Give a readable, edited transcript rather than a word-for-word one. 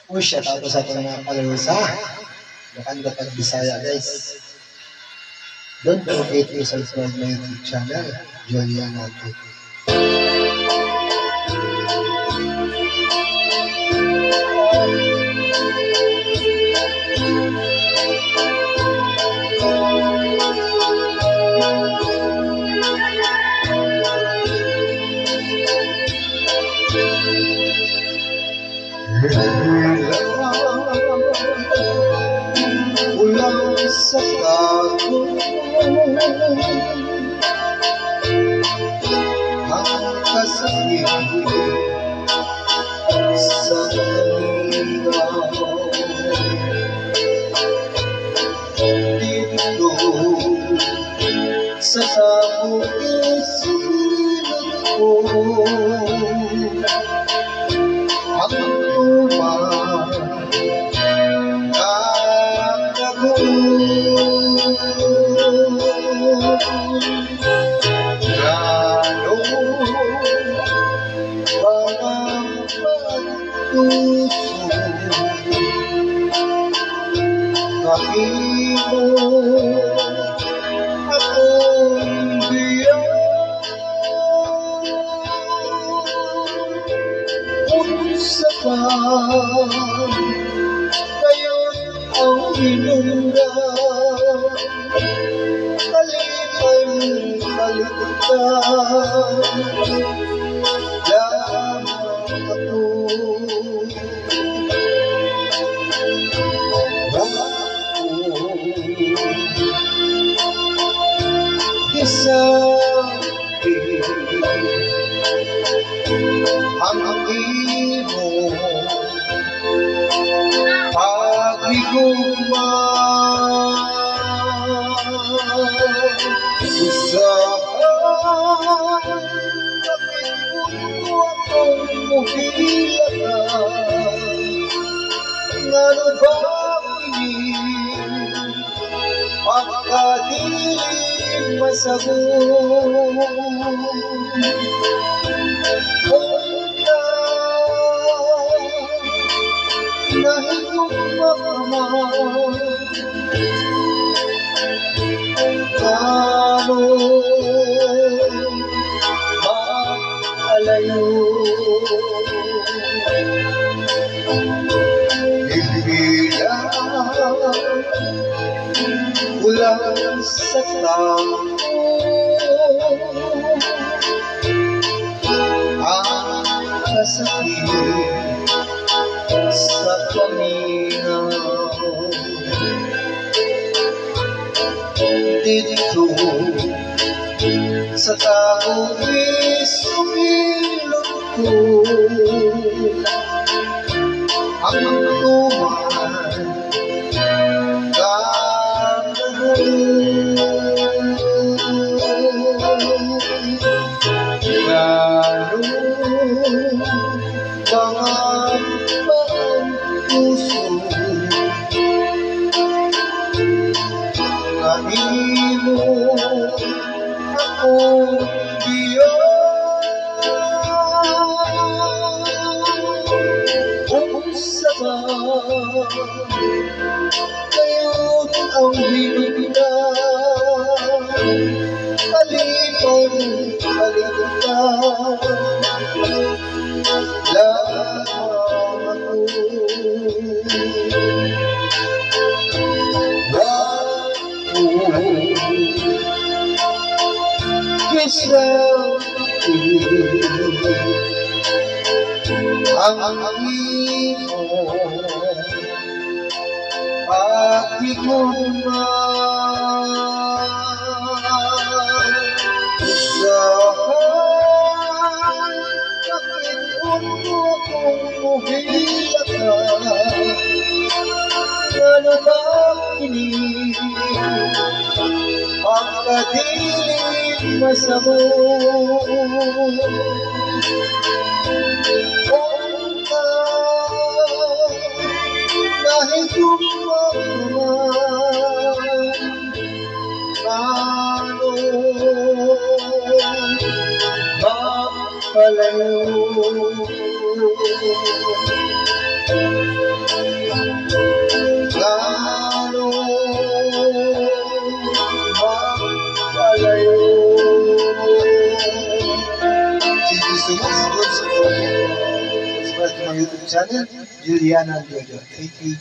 Shout out sa ating mga followers ha. Bakanda pag Bisaya guys. Don't forget to subscribe my YouTube channel, Julian Nato. Ulang sa tago ang kasakit sa kanila dito sa tago isilip ko ang tumang Kahimo akong biyak unsa pa kayo't ang hinungga kalipay kaligtan lamang ako Isabi ang imo pag-higugma usahan bakit mo akong muhilagan ngano ba ini pagkadilim masabong punta nahigugma kano maalayo ulang sa tago ang kasakit sa paminaw dito sa tago isumilong ko ang tuman lalo mga puso kanino akong biyak unsa ba kayo't ang hinungdan kalipay kaligtan lamang ako ang imo pag-higugma usahan bakit mo akong muhilagan ngano ba ini pagkadilim masabong punta nahigugma kano mapalayo YouTube channel, Juliana Jojo. Thank you.